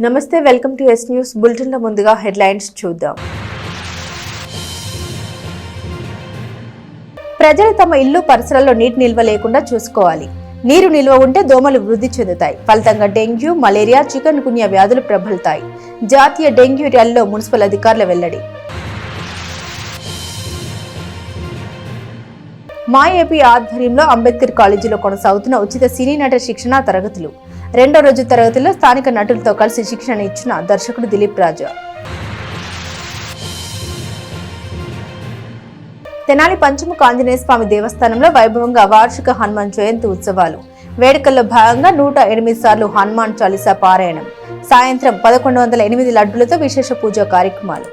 నమస్తే welcome to yes news bulletin లో ముందుగా హెడ్లైన్స్ చూద్దాం. ప్రజలు తమ ఇల్లు పరిసరాల్లో నీటి నిల్వ లేకుండా చూసుకోవాలి. నీరు నిల్వ ఉంటే దోమలు వృద్ధి చెందుతాయి. ఫలితంగా డెంగ్యూ, మలేరియా, చికెన్ గున్యా వ్యాధులు ప్రబలుతాయి. జాతీయ డెంగ్యూ ర్యాలీలో మున్సిపల్ అధికారుల వెల్లడి. మా ఏపీ ఆధ్వర్యంలో అంబేద్కర్ కాలేజీలో కొనసాగుతున్న ఉచిత సినీ నట శిక్షణ తరగతులు. రెండో రోజు తరగతిలో స్థానిక నటులతో కలిసి శిక్షణ ఇచ్చిన దర్శకుడు దిలీప్ రాజా. తెనాలి పంచముఖ ఆంజనేయ స్వామి దేవస్థానంలో వైభవంగా వార్షిక హనుమాన్ జయంతి ఉత్సవాలు. వేడుకల్లో భాగంగా 108 సార్లు హనుమాన్ చాలీసా పారాయణం. సాయంత్రం 1108 లడ్డులతో విశేష పూజా కార్యక్రమాలు.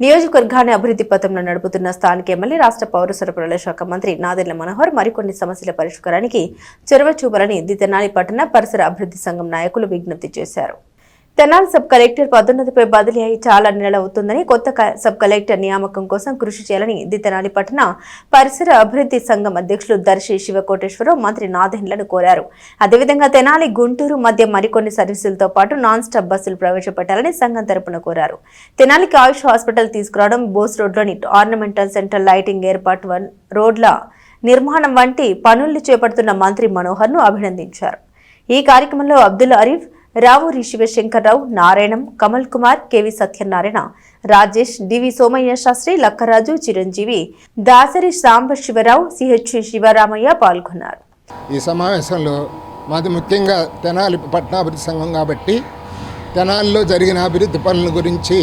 నియోజకవర్గాన్ని అభివృద్ధి పథంలో నడుపుతున్న స్థానిక ఎమ్మెల్యే, రాష్ట్ర పౌర సరఫరాల శాఖ మంత్రి నాదెండ్ల మనోహర్ మరికొన్ని సమస్యల పరిష్కారానికి చొరవ చూపాలని తెనాలి పట్టణ పరిసర అభివృద్ధి సంఘం నాయకులు విజ్ఞప్తి చేశారు. తెనాలి సబ్ కలెక్టర్ పదోన్నతిపై బదిలీ అయి చాలా నెలలు అవుతుందని, కొత్త సబ్ కలెక్టర్ నియామకం కోసం కృషి చేయాలని తెనాలి పట్టణ పరిసర అభివృద్ధి సంఘం అధ్యక్షులు దర్శి శివకోటేశ్వరరావు మంత్రి నాదెండ్లను కోరారు. అదేవిధంగా తెనాలి, గుంటూరు మధ్య మరికొన్ని సర్వీసులతో పాటు నాన్ స్టాప్ బస్సులు ప్రవేశపెట్టాలని సంఘం తరపున కోరారు. తెనాలికి ఆయుష్ హాస్పిటల్ తీసుకురావడం, బోస్ రోడ్లోని ఆర్నమెంటల్ సెంటర్ లైటింగ్ ఏర్పాటు, రోడ్ల నిర్మాణం వంటి పనులు చేపడుతున్న మంత్రి మనోహర్ ను అభినందించారు. ఈ కార్యక్రమంలో అబ్దుల్ అరీఫ్, రావూరి శివశంకర్రావు, నారాయణం, కమల్ కుమార్, కెవి సత్యనారాయణ, రాజేష్, డివి సోమయ్య శాస్త్రి, లక్కరాజు, చిరంజీవి, దాసరి సాంబ శివరావు, సిహెచ్ శివరామయ్య పాల్గొన్నారు. ఈ సమావేశంలో మాది ముఖ్యంగా తెనాలి పట్టణాభివృద్ధి సంఘం కాబట్టి తెనాలిలో జరిగిన అభివృద్ధి పనుల గురించి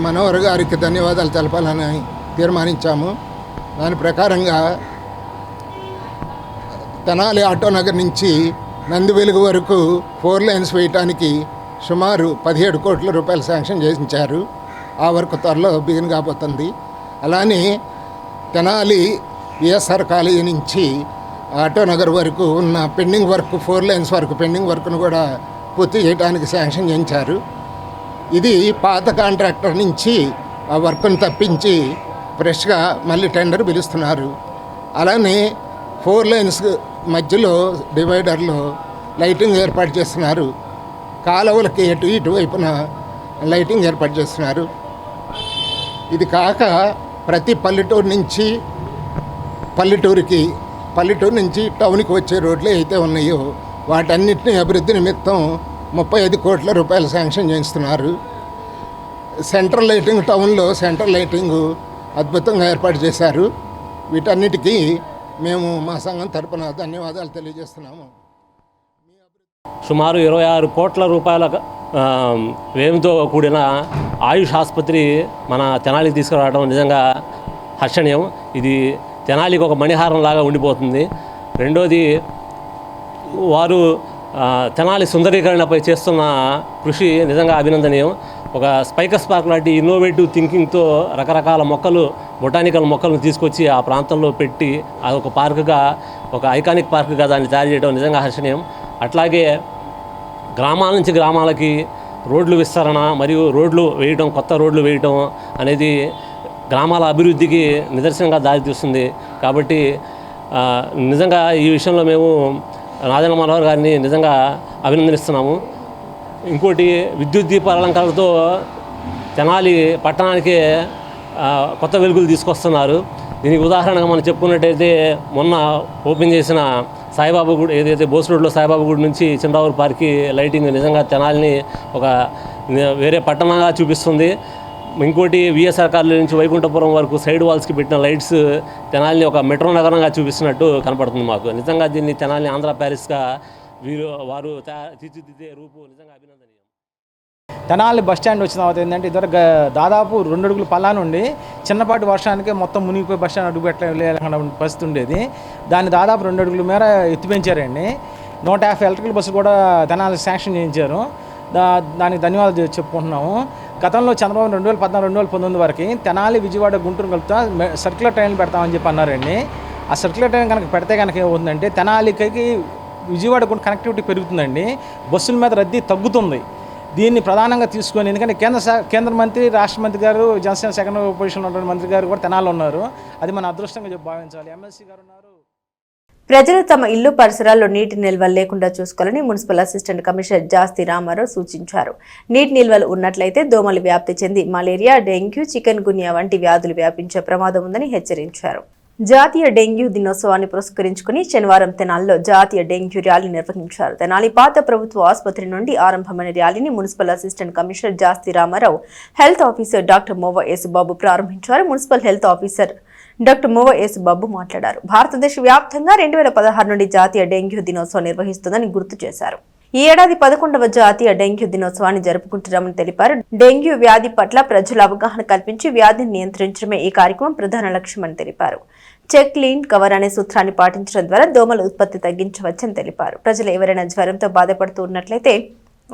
మనోహర్ గారికి ధన్యవాదాలు తెలపాలని తీర్మానించాము. దాని ప్రకారంగా తెనాలి ఆటోనగర్ నుంచి నందివెలుగు వరకు 4 లైన్స్ వేయటానికి సుమారు 17 కోట్ల రూపాయలు శాంక్షన్ చేయించారు. ఆ వర్క్ త్వరలో బిగిన్ కాబోతుంది. అలానే తెనాలి విఎస్ఆర్ కాలేజీ నుంచి ఆటోనగర్ వరకు ఉన్న పెండింగ్ వర్క్, 4 లైన్స్ వరకు పెండింగ్ వర్క్ను కూడా పూర్తి చేయడానికి శాంక్షన్ చేయించారు. ఇది పాత కాంట్రాక్టర్ నుంచి ఆ వర్క్ను తప్పించి ఫ్రెష్గా మళ్ళీ టెండర్ పిలుస్తున్నారు. అలానే 4 లైన్స్ మధ్యలో డివైడర్లో లైటింగ్ ఏర్పాటు చేస్తున్నారు. కాలువలకి ఇటువైపున లైటింగ్ ఏర్పాటు చేస్తున్నారు. ఇది కాక ప్రతి పల్లెటూరు నుంచి టౌన్కి వచ్చే రోడ్లు అయితే ఉన్నాయో వాటన్నిటిని అభివృద్ధి నిమిత్తం 35 కోట్ల రూపాయలు శాంక్షన్ చేస్తున్నారు. సెంట్రల్ లైటింగ్, టౌన్లో సెంట్రల్ లైటింగ్ అద్భుతంగా ఏర్పాటు చేశారు. వీటన్నిటికీ మేము మా సంఘం తరపున ధన్యవాదాలు తెలియజేస్తున్నాము. సుమారు 26 కోట్ల రూపాయల వ్యయంతో కూడిన ఆయుష్ ఆసుపత్రి మన తెనాలికి తీసుకురావడం నిజంగా హర్షణీయం. ఇది తెనాలికి ఒక మణిహారం లాగా ఉండిపోతుంది. రెండోది, వారు తెనాలి సుందరీకరణపై చేస్తున్న కృషి నిజంగా అభినందనీయం. ఒక స్పైకస్ పార్క్ లాంటి ఇన్నోవేటివ్ థింకింగ్తో రకరకాల మొక్కలు, బొటానికల్ మొక్కలను తీసుకొచ్చి ఆ ప్రాంతంలో పెట్టి అదొక పార్కుగా, ఒక ఐకానిక్ పార్కుగా దాన్ని తయారు చేయడం నిజంగా హర్షణీయం. అట్లాగే గ్రామాల నుంచి గ్రామాలకి రోడ్లు విస్తరణ మరియు రోడ్లు వేయడం, కొత్త రోడ్లు వేయడం అనేది గ్రామాల అభివృద్ధికి నిదర్శనంగా దారితీస్తుంది. కాబట్టి నిజంగా ఈ విషయంలో మేము నాదెండ్ల మనోహర్ గారిని నిజంగా అభినందిస్తున్నాము. ఇంకోటి, విద్యుత్ దీపాలంకరణతో తెనాలి పట్టణానికి కొత్త వెలుగులు తీసుకొస్తున్నారు. దీనికి ఉదాహరణగా మనం చెప్పుకున్నట్టయితే మొన్న ఓపెన్ చేసిన సాయిబాబా గుడి, ఏదైతే బోస్ రోడ్లో సాయిబాబా గుడి నుంచి చంద్రావూరు పార్క్కి లైటింగ్ నిజంగా తెనాలిని ఒక వేరే పట్టణంగా చూపిస్తుంది. ఇంకోటి, విఎస్ఆర్ కాలేజీ నుంచి వైకుంఠపురం వరకు సైడ్ వాల్స్కి పెట్టిన లైట్స్ తెనాలిని ఒక మెట్రో నగరంగా చూపిస్తున్నట్టు కనపడుతుంది మాకు. నిజంగా దీన్ని తెనాలిని ఆంధ్ర ప్యారిస్గా వారు తీర్చిదిద్దే రూపు నిజంగా అభినందనీయం. తెనాలి బస్ స్టాండ్ వచ్చిన తర్వాత ఏంటంటే ఇద్దరు దాదాపు 2 అడుగుల పల్లా నుండి చిన్నపాటి వర్షానికి మొత్తం మునిగిపోయి బస్ స్టాండ్ అడుగు పెట్టలేకుండా పరిస్థితి ఉండేది. దాన్ని దాదాపు 2 అడుగుల మేర ఎత్తి పెంచారండి. 150 ఎలక్ట్రికల్ బస్సు కూడా తెనాలి శాంక్షన్ చేయించారు. దానికి ధన్యవాదాలు చెప్పుకుంటున్నాము. గతంలో చంద్రబాబు 2014-2019 వరకు తెనాలి, విజయవాడ, గుంటూరు కలుపుతా సర్క్యులర్ ట్రైన్లు పెడతామని చెప్పి అన్నారండి. ఆ సర్క్యులర్ ట్రైన్ కనుక పెడితే కనుక ఏమవుతుందంటే తెనాలికి విజయవాడ కూడా కనెక్టివిటీ పెరుగుతుందండి. బస్సుల మీద రద్దీ తగ్గుతుంది. దీన్ని ప్రధానంగా తీసుకొని, ఎందుకంటే కేంద్ర మంత్రి, రాష్ట్ర మంత్రి గారు, జనసేన సెకండ్ పొజిషన్లో ఉన్న మంత్రి గారు కూడా తెనాలి ఉన్నారు. అది మన అదృష్టంగా భావించాలి. ఎమ్మెల్సీ గారు ఉన్నారు. ప్రజలు తమ ఇల్లు పరిసరాల్లో నీటి నిల్వలు లేకుండా చూసుకోవాలని municipal assistant commissioner Jasti Ramarao సూచించారు. నీటి నిల్వలు ఉన్నట్లయితే దోమలు వ్యాప్తి చెంది మలేరియా, డెంగ్యూ, చికెన్ గున్యా వంటి వ్యాధులు వ్యాపించే ప్రమాదం ఉందని హెచ్చరించారు. జాతీయ డెంగ్యూ దినోత్సవాన్ని పురస్కరించుకుని శనివారం తెనాలిలో జాతీయ డెంగ్యూ ర్యాలీ నిర్వహించారు. తెనాలి పాత ప్రభుత్వ ఆసుపత్రి నుండి ఆరంభమైన ర్యాలీని municipal assistant commissioner Jasti Ramarao, health officer doctor Mova Yesubabu ప్రారంభించారు. Municipal health officer doctor Mova Yesubabu మాట్లాడారు. భారతదేశ వ్యాప్తంగా 2016 నుండి జాతీయ డెంగ్యూ దినోత్సవం నిర్వహిస్తుందని గుర్తు చేశారు. ఈ ఏడాది 11వ జాతీయ డెంగ్యూ దినోత్సవాన్ని జరుపుకుంటున్నామని తెలిపారు. డెంగ్యూ వ్యాధి పట్ల ప్రజల అవగాహన కల్పించి వ్యాధిని నియంత్రించడమే ఈ కార్యక్రమం ప్రధాన లక్ష్యమని తెలిపారు. చెక్, క్లీన్, కవర్ అనే సూత్రాన్ని పాటించడం ద్వారా దోమల ఉత్పత్తి తగ్గించవచ్చని తెలిపారు. ప్రజలు ఎవరైనా జ్వరంతో బాధపడుతూ ఉన్నట్లయితే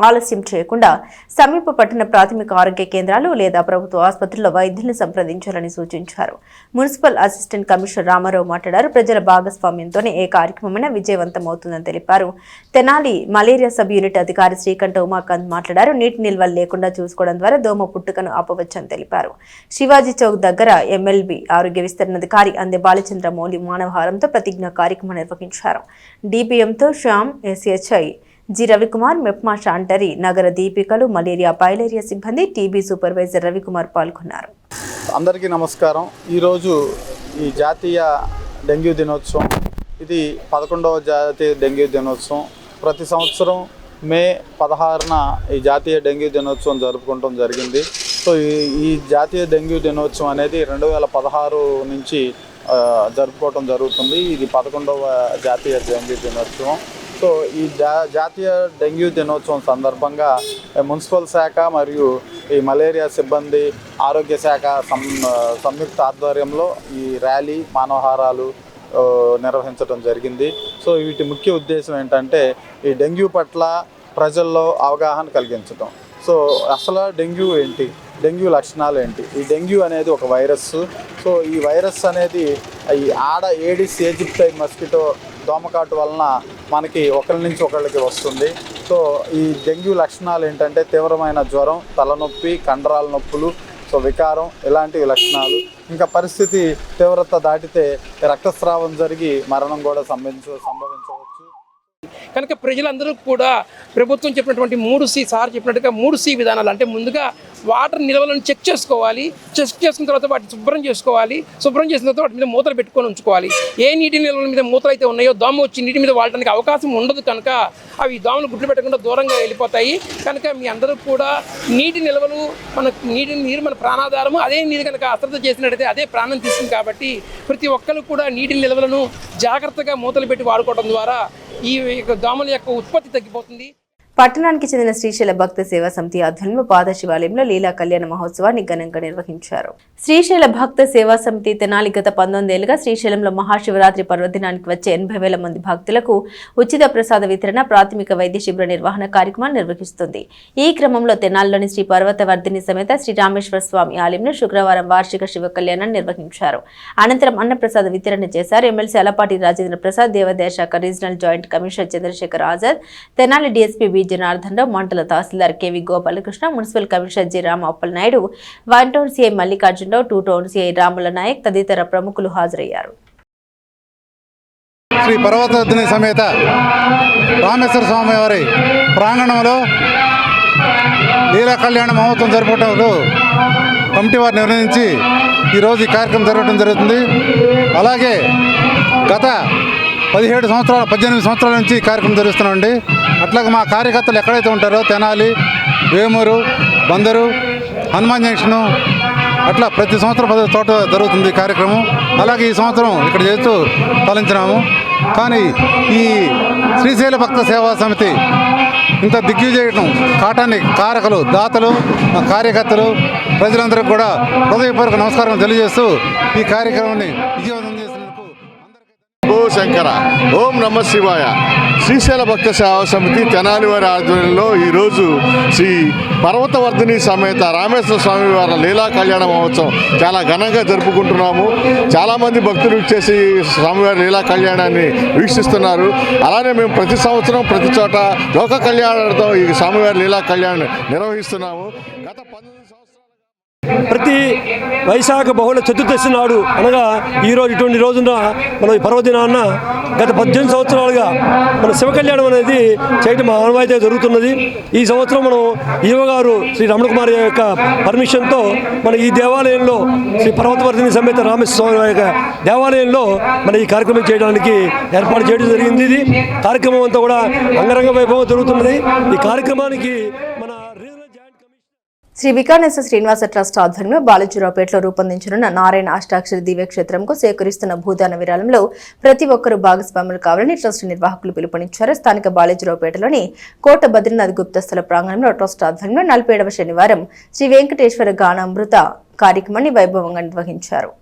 ఆలస్యం చేయకుండా సమీప పట్టణ ప్రాథమిక ఆరోగ్య కేంద్రాలు లేదా ప్రభుత్వ ఆసుపత్రుల్లో వైద్యులను సంప్రదించాలని సూచించారు. మున్సిపల్ అసిస్టెంట్ కమిషనర్ రామారావు మాట్లాడారు. ప్రజల భాగస్వామ్యంతోనే ఏ కార్యక్రమమైనా విజయవంతమవుతుందని తెలిపారు. తెనాలి మలేరియా సబ్ యూనిట్ అధికారి శ్రీకంఠ ఉమాకాంత్ మాట్లాడారు. నీటి నిల్వలు లేకుండా చూసుకోవడం ద్వారా దోమ పుట్టుకను ఆపవచ్చని తెలిపారు. శివాజీ చౌక్ దగ్గర ఎమ్మెల్బీ ఆరోగ్య విస్తరణాధికారి అందే బాలచంద్ర మౌలి మానవహారంతో ప్రతిజ్ఞ కార్యక్రమం నిర్వహించారు. డిపిఎంతో శ్యామ్, ఎస్హెచ్ఐ జి రవికుమార్, మెప్మా శాంటరీ, నగర దీపికలు, మలేరియా, పైలేరియా సిబ్బంది, టీబీ సూపర్వైజర్ రవికుమార్ పాల్గొన్నారు. అందరికీ నమస్కారం. ఈరోజు ఈ జాతీయ డెంగ్యూ దినోత్సవం, ఇది 11వ జాతీయ డెంగ్యూ దినోత్సవం. ప్రతి సంవత్సరం మే 16న ఈ జాతీయ డెంగ్యూ దినోత్సవం జరుపుకోవడం జరిగింది. సో ఈ జాతీయ డెంగ్యూ దినోత్సవం అనేది 2016 నుంచి జరుపుకోవడం జరుగుతుంది. ఇది 11వ జాతీయ డెంగ్యూ దినోత్సవం. సో ఈ జాతీయ డెంగ్యూ దినోత్సవం సందర్భంగా మున్సిపల్ శాఖ మరియు ఈ మలేరియా సిబ్బంది, ఆరోగ్య శాఖ సంయుక్త ఆధ్వర్యంలో ఈ ర్యాలీ, మానవహారాలు నిర్వహించడం జరిగింది. సో వీటి ముఖ్య ఉద్దేశం ఏంటంటే ఈ డెంగ్యూ పట్ల ప్రజల్లో అవగాహన కలిగించడం. సో అసలు డెంగ్యూ ఏంటి, డెంగ్యూ లక్షణాలు ఏంటి? ఈ డెంగ్యూ అనేది ఒక వైరస్. సో ఈ వైరస్ అనేది ఈ ఏడిస్ ఈజిప్టై మస్కిటో దోమకాటు వలన మనకి ఒకరి నుంచి ఒకరికి వస్తుంది. సో ఈ డెంగ్యూ లక్షణాలు ఏంటంటే తీవ్రమైన జ్వరం, తలనొప్పి, కండరాల నొప్పులు, సో వికారం, ఇలాంటివి లక్షణాలు. ఇంకా పరిస్థితి తీవ్రత దాటితే రక్తస్రావం జరిగి మరణం కూడా సంభవించవచ్చు. కనుక ప్రజలందరూ కూడా ప్రభుత్వం చెప్పినటువంటి 3C, సార్ చెప్పినట్టుగా 3C విధానాలు, అంటే ముందుగా వాటర్ నిల్వలను చెక్ చేసుకోవాలి. చెక్ చేసుకున్న తర్వాత వాటిని శుభ్రం చేసుకోవాలి. శుభ్రం చేసిన తర్వాత వాటి మీద మూతలు పెట్టుకొని ఉంచుకోవాలి. ఏ నీటి నిల్వల మీద మూతలు అయితే ఉన్నాయో దోమ వచ్చి నీటి మీద వాడటానికి అవకాశం ఉండదు. కనుక అవి దోమలు గుడ్లు పెట్టకుండా దూరంగా వెళ్ళిపోతాయి. కనుక మీ అందరూ కూడా నీటి నిల్వలు, నీరు మన ప్రాణాధారము. అదే నీరు కనుక అశ్రద్ధ చేసినట్టయితే అదే ప్రాణం తీస్తుంది. కాబట్టి ప్రతి ఒక్కరు కూడా నీటి నిల్వలను జాగ్రత్తగా మూతలు పెట్టి వాడుకోవడం ద్వారా ఈ దోమల యొక్క ఉత్పత్తి తగ్గిపోతుంది. పట్టణానికి చెందిన శ్రీశైల భక్త సేవా సమితి ఆధ్వర్యంలో పాద శివాలయంలో లీలా కళ్యాణ మహోత్సవాన్ని ఘనంగా నిర్వహించారు. శ్రీశైల భక్త సేవా సమితి తెనాలి గత 19 ఏళ్లుగా శ్రీశైలంలో మహాశివరాత్రి పర్వదినానికి వచ్చే 80,000 మంది భక్తులకు ఉచిత ప్రసాద వితరణ, ప్రాథమిక వైద్య శిబిర నిర్వహణ కార్యక్రమాన్ని నిర్వహిస్తుంది. ఈ క్రమంలో తెనాలిలోని శ్రీ పర్వతవర్ధిని సమేత శ్రీ రామేశ్వర స్వామి ఆలయంలో శుక్రవారం వార్షిక శివ కళ్యాణాన్ని నిర్వహించారు. అనంతరం అన్నప్రసాద వితరణ చేశారు. ఎమ్మెల్సీ అలపాటి రాజేంద్ర ప్రసాద్, దేవాదాయ శాఖ regional joint commissioner Chandrasekhar Azad, Tenali DSP Janardhan Rao, mandal tahsildar KV Gopalakrishna, municipal commissioner G Rama Appalanaidu, 1 town CI Mallikarjunarao, 2 town CI Ramula Nayak తదితర ప్రముఖులు హాజరయ్యారు. శ్రీ పర్వతవర్ధిని సమేత రామేశ్వర స్వామి వారి ప్రాంగణంలో లీలా కళ్యాణ మహోత్సవం జరుపుకోవడంలో కమిటీ వారు నిర్ణయించి ఈరోజు ఈ కార్యక్రమం జరగడం జరుగుతుంది. అలాగే గత 18 సంవత్సరాల నుంచి ఈ కార్యక్రమం జరుగుతున్నామండి. అట్లాగే మా కార్యకర్తలు ఎక్కడైతే ఉంటారో తెనాలి, వేమూరు, బందరు, హనుమాన్ జంక్షను, అట్లా ప్రతి సంవత్సరం 10 చోట జరుగుతుంది ఈ కార్యక్రమం. అలాగే ఈ సంవత్సరం ఇక్కడ చేస్తూ తలంచినాము. కానీ ఈ శ్రీశైల భక్త సేవా సమితి ఇంత దిగ్విజయటం కాటాన్ని కారకులు, దాతలు, మా కార్యకర్తలు, ప్రజలందరికీ కూడా హృదయపూర్వక నమస్కారం తెలియజేస్తూ ఈ కార్యక్రమాన్ని విజయవంతం చేసినందుకు ఓ శంకర, ఓం నమ శివాయ. శ్రీశైల భక్త సేవా సమితి తెనాలి వారి ఆధ్వర్యంలో ఈరోజు శ్రీ పర్వతవర్ధిని సమేత రామేశ్వర స్వామి వారి లీలా కళ్యాణ మహోత్సవం చాలా ఘనంగా జరుపుకుంటున్నాము. చాలామంది భక్తులు వచ్చేసి స్వామివారి లీలా కళ్యాణాన్ని వీక్షిస్తున్నారు. అలానే మేము ప్రతి సంవత్సరం ప్రతి చోట లోక కళ్యాణార్థం ఈ స్వామివారి లీలా కళ్యాణాన్ని నిర్వహిస్తున్నాము. గత 19 ప్రతి వైశాఖ బహుళ చతుర్దశి నాడు అనగా ఈరోజు ఇటువంటి రోజున మనం ఈ పర్వదినాన్న గత 18 సంవత్సరాలుగా మన శివ కళ్యాణం అనేది చేయడం ఆనవాయితీగా జరుగుతున్నది. ఈ సంవత్సరం మనం ఈవ గారు శ్రీ రమణ కుమార్ యొక్క పర్మిషన్తో మన ఈ దేవాలయంలో శ్రీ పర్వతవర్ధిని సమేత రామేశ్వర స్వామి యొక్క దేవాలయంలో మన ఈ కార్యక్రమం చేయడానికి ఏర్పాటు చేయడం జరిగింది. ఇది కార్యక్రమం అంతా కూడా అంగరంగ వైభవం జరుగుతున్నది. ఈ కార్యక్రమానికి మన శ్రీ వికానేశ్వర శ్రీనివాస ట్రస్ట్ ఆధ్వర్యంలో బాలజీరావుపేటలో రూపొందించనున్న నారాయణ అష్టాక్షరి దివ్యక్షేత్రంకు సేకరిస్తున్న భూదాన విరాళంలో ప్రతి ఒక్కరూ భాగస్వాములు కావాలని ట్రస్ట్ నిర్వాహకులు పిలుపునిచ్చారు. స్థానిక బాలజీరావుపేటలోని కోట బద్రీనాథ్ గుప్తస్థల ప్రాంగణంలో ట్రస్ట్ ఆధ్వర్యంలో 47వ శనివారం శ్రీ వెంకటేశ్వర గానామృత కార్యక్రమాన్ని వైభవంగా నిర్వహించారు.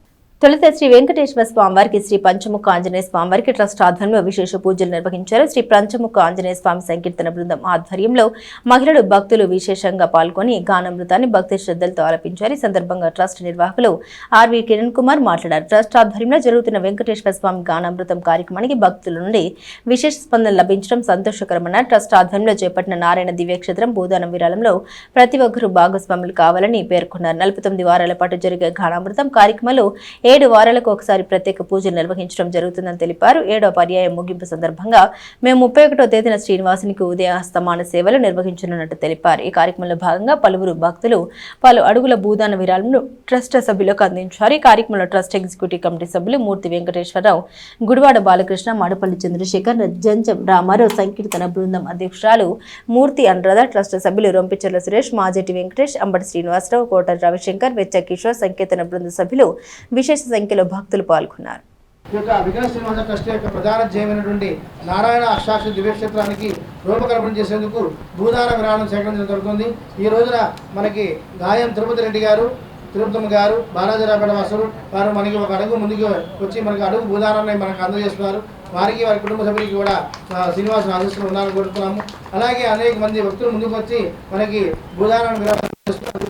తొలుత శ్రీ వెంకటేశ్వర స్వామివారికి, శ్రీ పంచముఖ ఆంజనేయ స్వామివారికి ట్రస్ట్ ఆధ్వర్యంలో విశేష పూజలు నిర్వహించారు. శ్రీ పంచముఖ ఆంజనేయ స్వామి సంకీర్తన బృందం ఆధ్వర్యంలో మహిళలు, భక్తులు విశేషంగా పాల్గొని గానామృతాన్ని భక్తి శ్రద్ధలతో ఆలపించారు. ఈ సందర్భంగా ట్రస్ట్ నిర్వాహకులు ఆర్వి కిరణ్ కుమార్ మాట్లాడారు. ట్రస్ట్ ఆధ్వర్యంలో జరుగుతున్న వెంకటేశ్వర స్వామి గానామృతం కార్యక్రమానికి భక్తుల నుండి విశేష స్పందన లభించడం సంతోషకరమన్నారు. ట్రస్ట్ ఆధ్వర్యంలో చేపట్టిన నారాయణ దివ్యక్షేత్రం భూదానం విరాళంలో ప్రతి ఒక్కరూ భాగస్వాములు కావాలని పేర్కొన్నారు. 49 వారాల పాటు జరిగే గానామృతం కార్యక్రమంలో 7 వారాలకు ఒకసారి ప్రత్యేక పూజలు నిర్వహించడం జరుగుతుందని తెలిపారు. 7వ పర్యాయం ముగింపు సందర్భంగా మేము 31వ తేదీన శ్రీనివాసునికి ఉదయాస్తమాన సేవలు నిర్వహించనున్నట్టు తెలిపారు. ఈ కార్యక్రమంలో భాగంగా పలువురు భక్తులు పలు అడుగుల భూదాన విరాళంను ట్రస్ట్ సభ్యులకు అందించారు. ఈ కార్యక్రమంలో ట్రస్ట్ ఎగ్జిక్యూటివ్ కమిటీ సభ్యులు మూర్తి వెంకటేశ్వరరావు, గుడివాడ బాలకృష్ణ, మాడపల్లి చంద్రశేఖర్, జంజం రామారావు, సంకీర్తన బృందం అధ్యక్షురాలు మూర్తి అనురాధ, ట్రస్ట్ సభ్యులు రొంపిచెర్ల సురేష్, మాజెట్టి వెంకటేష్, అంబటి శ్రీనివాసరావు, కోట రవిశంకర్, వెచ్చ కిషోర్, సంకీర్తన బృంద సభ్యులు విశేష సంఖ్యలో భక్తులు పాల్గొన్నారు. ఈ యొక్క విఘ్న శ్రీనివాస ట్రస్ట్ యొక్క ప్రధాన ధ్యేయమైనటువంటి నారాయణ అష్టాక్షరి దివ్యక్షేత్రానికి రూపకల్పన చేసేందుకు భూదాన విరాళం సేకరించడం జరుగుతుంది. ఈ రోజున మనకి గాయం తిరుపతి రెడ్డి గారు, తిరుపతమ్మ గారు, బాలాజీరావుపేట వాసులు వారు మనకి ఒక అడుగు ముందుకు వచ్చి మనకి అడుగు భూదానాన్ని మనకు అందజేస్తున్నారు. వారికి వారి కుటుంబ సభ్యులకి కూడా శ్రీనివాస ఆశీస్సులు ఉండాలని కోరుతున్నాము. అలాగే అనేక మంది భక్తులు ముందుకు వచ్చి మనకి భూదానాన్ని విరాళం చేస్తున్నారు.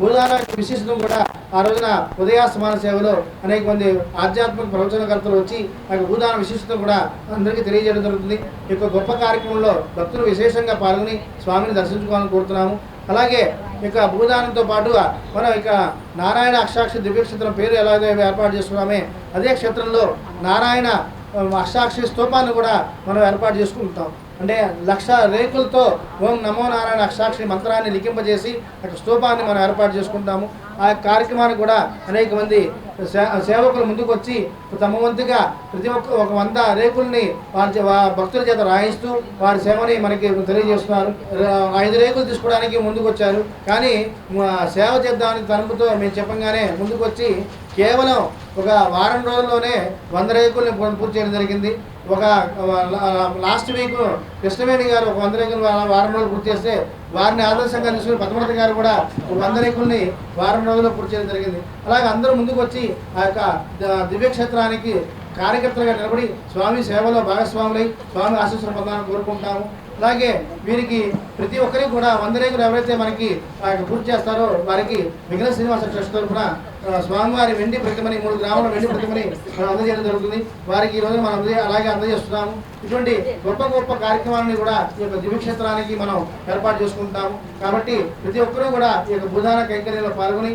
భూదాన విశిష్టం కూడా ఆ రోజున ఉదయాస్తమాన సేవలో అనేక మంది ఆధ్యాత్మిక ప్రవచనకర్తలు వచ్చి ఆ భూదాన విశిష్టత కూడా అందరికీ తెలియజేయడం జరుగుతుంది. ఈ యొక్క గొప్ప కార్యక్రమంలో భక్తులు విశేషంగా పాల్గొని స్వామిని దర్శించుకోవాలని కోరుతున్నాము. అలాగే ఇక భూదానంతో పాటుగా మనం ఇక నారాయణ అష్టాక్షరి దివ్యక్షేత్రం పేరు ఎలాగో ఏర్పాటు చేసుకున్నామే, అదే క్షేత్రంలో నారాయణ అష్టాక్షరి స్తూపాన్ని కూడా మనం ఏర్పాటు చేసుకుంటాం. అంటే 1,00,000 రేకులతో ఓం నమో నారాయణ అష్టాక్షరి మంత్రాన్ని లిఖింపజేసి అక్కడ స్తూపాన్ని మనం ఏర్పాటు చేసుకుంటాము. ఆ కార్యక్రమానికి కూడా అనేక మంది సేవకులు ముందుకు వచ్చి తమ వంతుగా ప్రతి ఒక్క 100 రేకుల్ని వారి భక్తుల చేత రాయిస్తూ వారి సేవని మనకి తెలియజేస్తున్నారు. 5 రేకులు తీసుకోవడానికి ముందుకు వచ్చారు, కానీ సేవ చేద్దామని తలంపుతో మేము చెప్పంగానే ముందుకు వచ్చి కేవలం ఒక వారం రోజుల్లోనే 100 రేకుల్ని పూర్తి చేయడం జరిగింది. ఒక లాస్ట్ వీక్ కృష్ణవేణి గారు ఒక 100 రేకులు వారం రోజులు పూర్తి చేస్తే వారిని ఆదర్శంగా తీసుకుని పద్మనాథ గారు కూడా 100 రేకుల్ని వారం రోజుల్లో పూర్తి చేయడం జరిగింది. అలాగే అందరూ ముందుకు వచ్చి ఆ యొక్క దివ్యక్షేత్రానికి కార్యకర్తలుగా నిలబడి స్వామి సేవలో భాగస్వాములై స్వామి ఆశీస్సులు పొందాలని కోరుకుంటాము. అలాగే వీరికి ప్రతి ఒక్కరికి కూడా 100 రేకులు ఎవరైతే మనకి పూర్తి చేస్తారో వారికి విఘ్న శ్రీనివాస ట్రస్ట్ తరఫున స్వామివారి వెండి ప్రతిమని 3 గ్రాముల వెండి ప్రతిమని మనం అందజేయడం జరుగుతుంది. వారికి ఈ రోజు మనం అలాగే అందజేస్తున్నాము. ఇటువంటి గొప్ప గొప్ప కార్యక్రమాలని కూడా ఈ యొక్క దివ్యక్షేత్రానికి మనం ఏర్పాటు చేసుకుంటాము. కాబట్టి ప్రతి ఒక్కరూ కూడా ఈ యొక్క భూదాన కైంకర్యంలో పాల్గొని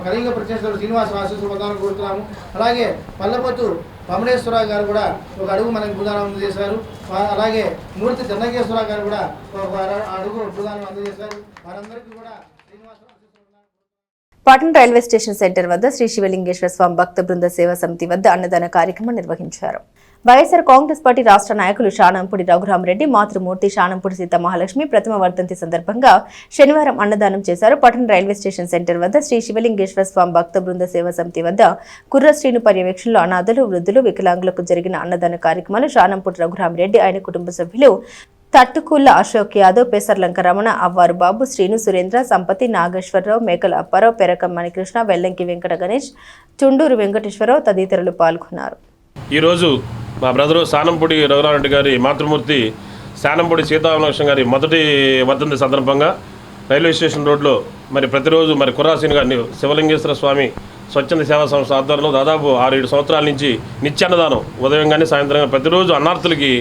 కలియుగ ప్రత్యక్ష శ్రీనివాస ఆశీస్సులు పొందాలని కోరుతున్నాము. అలాగే పల్లపత్తు రమణేశ్వరరావు గారు కూడా ఒక అడుగు మనకి భూదానం అందజేశారు. అలాగే మూర్తి చెన్నకేశ్వరరావు గారు కూడా ఒక అడుగు భూదానం అందజేశారు. వారందరికీ కూడా శ్రీనివాస పట్టణ రైల్వే స్టేషన్ సెంటర్ వద్ద శ్రీ శివలింగేశ్వర స్వామి భక్త బృంద సేవా సమితి వద్ద అన్నదాన కార్యక్రమం నిర్వహించారు. వైఎస్ఆర్ కాంగ్రెస్ పార్టీ రాష్ట్ర నాయకులు షానంపూడి రఘురామరెడ్డి, మాతృమూర్తి షానంపూడి సీతామహాలక్ష్మి ప్రథమ వర్ధంతి సందర్భంగా శనివారం అన్నదానం చేశారు. పట్టణ రైల్వే స్టేషన్ సెంటర్ వద్ద శ్రీ శివలింగేశ్వర స్వామి భక్త బృంద సేవా సమితి వద్ద కుర్రశ్రీను పర్యవేక్షణలో అనాథలు, వృద్ధులు, వికలాంగులకు జరిగిన అన్నదాన కార్యక్రమాలు షానంపూడి రఘురామరెడ్డి, ఆయన కుటుంబ సభ్యులు తట్టుకుల్ల అశోక్ యాదవ్, పేసర్లంక రమణ, అవ్వారు బాబు, శ్రీను, సురేంద్ర, సంపతి, నాగేశ్వరరావు, మేకల అప్పారావు, పెరకం మణికృష్ణ, వెల్లంకి వెంకట గణేష్, చుండూరు వెంకటేశ్వరరావు తదితరులు పాల్గొన్నారు. ఈరోజు మా బ్రదరు సానంపూడి రఘురామరెడ్డి గారి మాతృమూర్తి సానంపూడి సీతామహాలక్ష్మి గారి మొదటి వర్ధంతి సందర్భంగా రైల్వే స్టేషన్ రోడ్లో మరి ప్రతిరోజు మరి కుర్రాసీని గారిని శివలింగేశ్వర స్వామి స్వచ్ఛంద సేవా సంస్థ ఆధ్వర్యంలో దాదాపు 6-7 సంవత్సరాల నుంచి నిత్యాన్నదానం ఉదయం కానీ సాయంత్రం కానీ ప్రతిరోజు అన్నార్థులకి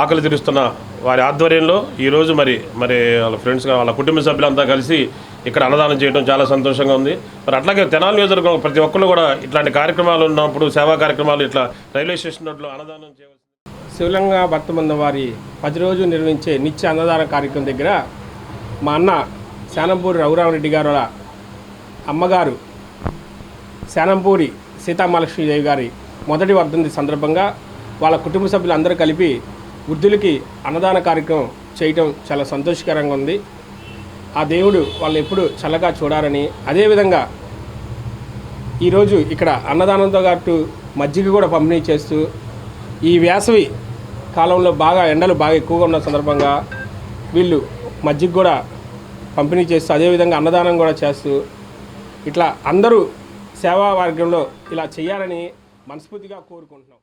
ఆకలి తీరుస్తున్న వారి ఆధ్వర్యంలో ఈరోజు మరి వాళ్ళ ఫ్రెండ్స్ వాళ్ళ కుటుంబ సభ్యులంతా కలిసి ఇక్కడ అన్నదానం చేయడం చాలా సంతోషంగా ఉంది. మరి అట్లాగే తెనాలి నియోజకవర్గం ప్రతి ఒక్కరు కూడా ఇట్లాంటి కార్యక్రమాలు ఉన్నప్పుడు సేవా కార్యక్రమాలు ఇట్లా రైల్వే స్టేషన్ రోడ్లో అన్నదానం చేయవలసింది. శివలింగ భక్తమందం వారి 10 రోజులు నిర్వహించే నిత్య అన్నదాన కార్యక్రమం దగ్గర మా అన్న శానంపూరి రఘురామరెడ్డి గారు వాళ్ళ అమ్మగారు శానంపూరి సీతామహాలక్ష్మీదేవి గారి మొదటి వర్ధంతి సందర్భంగా వాళ్ళ కుటుంబ సభ్యులందరూ కలిపి వృద్ధులకి అన్నదాన కార్యక్రమం చేయటం చాలా సంతోషకరంగా ఉంది. ఆ దేవుడు వాళ్ళు ఎప్పుడు చల్లగా చూడాలని, అదేవిధంగా ఈరోజు ఇక్కడ అన్నదానంతో పాటు మజ్జిగ కూడా పంపిణీ చేస్తూ ఈ వేసవి కాలంలో బాగా ఎండలు బాగా ఎక్కువగా ఉన్న సందర్భంగా వీళ్ళు మజ్జిగ కూడా పంపిణీ చేస్తూ అదేవిధంగా అన్నదానం కూడా చేస్తూ ఇట్లా అందరూ సేవా మార్గంలో ఇలా చేయాలని మనస్ఫూర్తిగా కోరుకుంటున్నాం.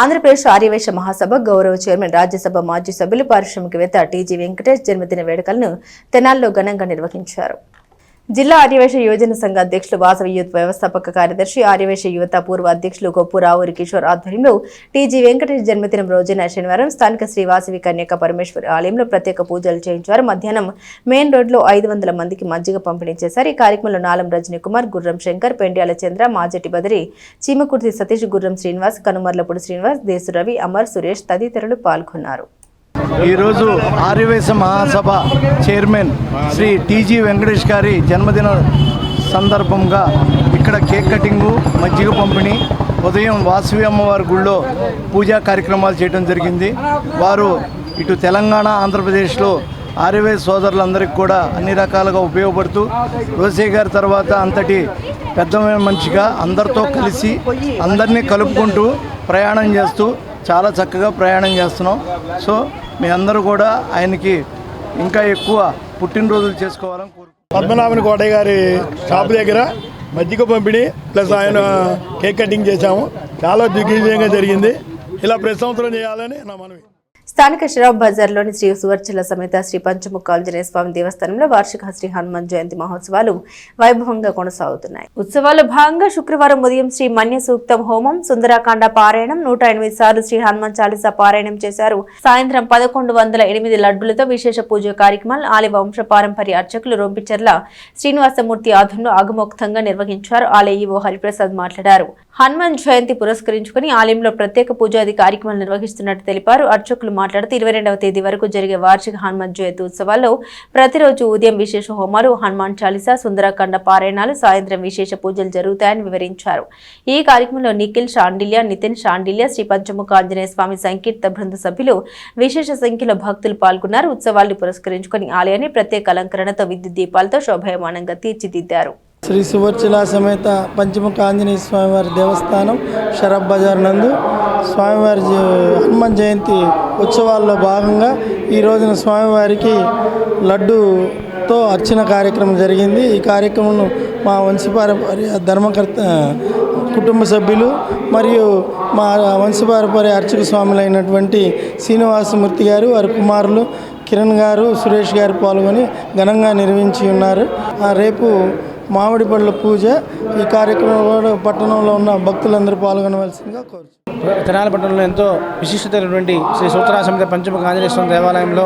ఆంధ్రప్రదేశ్ ఆర్యవైశ్య మహాసభ గౌరవ చైర్మన్ రాజ్యసభ మాజీ సభ్యులు పారిశ్రామికవేత్త టీజీ వెంకటేష్ జన్మదిన వేడుకలను తెనాలిలో ఘనంగా నిర్వహించారు. జిల్లా ఆర్యవైశ్య యువజన సంఘ అధ్యక్షులు వాసవి యూత్ వ్యవస్థాపక కార్యదర్శి ఆర్యవైశ్య యువత పూర్వ అధ్యక్షులు గొప్పు రావూరి కిషోర్ ఆధ్వర్యంలో టీజీ వెంకటేష్ జన్మదినం రోజున శనివారం స్థానిక శ్రీ వాసవి కన్యక పరమేశ్వరి ఆలయంలో ప్రత్యేక పూజలు చేయించారు. మధ్యాహ్నం మెయిన్ రోడ్లో 500 మందికి మజ్జిగ పంపిణీ చేశారు. ఈ కార్యక్రమంలో నాలం రజనీకుమార్, గుర్రం శంకర్, పెండ్యాల చంద్ర, మాజటి బదిరి, చీమకుర్తి సతీష్, గుర్రం శ్రీనివాస్, కనుమర్లపూడి శ్రీనివాస్, దేశు రవి, అమర్, సురేష్ తదితరులు పాల్గొన్నారు. ఈరోజు ఆర్యవైశ్య మహాసభ చైర్మన్ శ్రీ టీజీ వెంకటేష్ గారి జన్మదిన సందర్భంగా ఇక్కడ కేక్ కటింగు, మజ్జిగ పంపిణీ, ఉదయం వాసవి అమ్మవారి గుళ్ళో పూజా కార్యక్రమాలు చేయడం జరిగింది. వారు ఇటు తెలంగాణ, ఆంధ్రప్రదేశ్లో ఆర్యవైశ్య సోదరులందరికీ కూడా అన్ని రకాలుగా ఉపయోగపడుతూ రోసే గారి తర్వాత అంతటి పెద్ద మనిషిగా అందరితో కలిసి అందరినీ కలుపుకుంటూ ప్రయాణం చేస్తూ చాలా చక్కగా ప్రయాణం చేస్తున్నాం. సో మీ అందరూ కూడా ఆయనకి ఇంకా ఎక్కువ పుట్టినరోజులు చేసుకోవాలని కోరుకుంటున్నాం. పద్మనాభన్ కోటయ్య గారి షాప్ దగ్గర మజ్జిగ పంపిణీ ప్లస్ ఆయన కేక్ కటింగ్ చేశాము. చాలా దిగ్విజయంగా జరిగింది. ఇలా ప్రతి సంవత్సరం చేయాలని నా మనవి. స్థానిక షిరాబ్ బజార్లోని శ్రీ సువర్చల సమేత శ్రీ పంచముఖ ఆంజనేయ స్వామి దేవస్థానంలో వార్షిక శ్రీ హనుమాన్ జయంతి మహోత్సవాలు వైభవంగా కొనసాగుతున్నాయి. ఉత్సవాల్లో భాగంగా శుక్రవారం ఉదయం శ్రీ మన్య సూక్తం హోమం, సుందరాకాండ పారాయణం, 108 సార్లు శ్రీ హనుమాన్ చాలీసా పారాయణం చేశారు. సాయంత్రం 1108 లడ్డులతో విశేష పూజ కార్యక్రమాలు ఆలయ వంశ పారంపర్య అర్చకులు రొంపిచెర్ల శ్రీనివాసమూర్తి ఆధ్వర్యంలో ఆగమోక్తంగా నిర్వహించారు. ఆలయ ఈవో హరిప్రసాద్ మాట్లాడారు. హనుమాన్ జయంతి పురస్కరించుకుని ఆలయంలో ప్రత్యేక పూజాది కార్యక్రమాలు నిర్వహిస్తున్నట్టు తెలిపారు. అర్చకులు మాట్లాడుతూ 22వ తేదీ వరకు జరిగే వార్షిక హనుమాన్ జయంతి ఉత్సవాల్లో ప్రతిరోజు ఉదయం విశేష హోమాలు, హనుమాన్ చాలీసా, సుందరకాండ పారాయణాలు, సాయంత్రం విశేష పూజలు జరుగుతాయని వివరించారు. ఈ కార్యక్రమంలో నిఖిల్ షాండిల్య, నితిన్ షాండిల్య, శ్రీ పంచముఖ ఆంజనేయ స్వామి సంకీర్త బృంద సభ్యులు విశేష సంఖ్యలో భక్తులు పాల్గొన్నారు. ఉత్సవాలను పురస్కరించుకుని ఆలయాన్ని ప్రత్యేక అలంకరణతో విద్యుత్ దీపాలతో శోభాయమానంగా తీర్చిదిద్దారు. శ్రీ సువర్చల సమేత పంచముఖ ఆంజనేయ స్వామివారి దేవస్థానం షరబ్ బజార్ నందు స్వామివారి హనుమాన్ జయంతి ఉత్సవాల్లో భాగంగా ఈ రోజున స్వామివారికి లడ్డూతో అర్చన కార్యక్రమం జరిగింది. ఈ కార్యక్రమంలో మా వంశపారంపర్య ధర్మకర్త కుటుంబ సభ్యులు మరియు మా వంశపారంపర్య అర్చక స్వాములైనటువంటి శ్రీనివాసమూర్తి గారు, వారి కుమారులు కిరణ్ గారు, సురేష్ గారు పాల్గొని ఘనంగా నిర్వహించి ఉన్నారు. రేపు మామిడి పళ్ళ పూజ. ఈ కార్యక్రమంలో పట్టణంలో ఉన్న భక్తులందరూ పాల్గొనవలసిందిగా కోరుచున్నాను. తెనాలి పట్టణంలో ఎంతో విశిష్టమైనటువంటి శ్రీ సూత్ర సమేత పంచముఖ ఆంజనేయ స్వామి దేవాలయంలో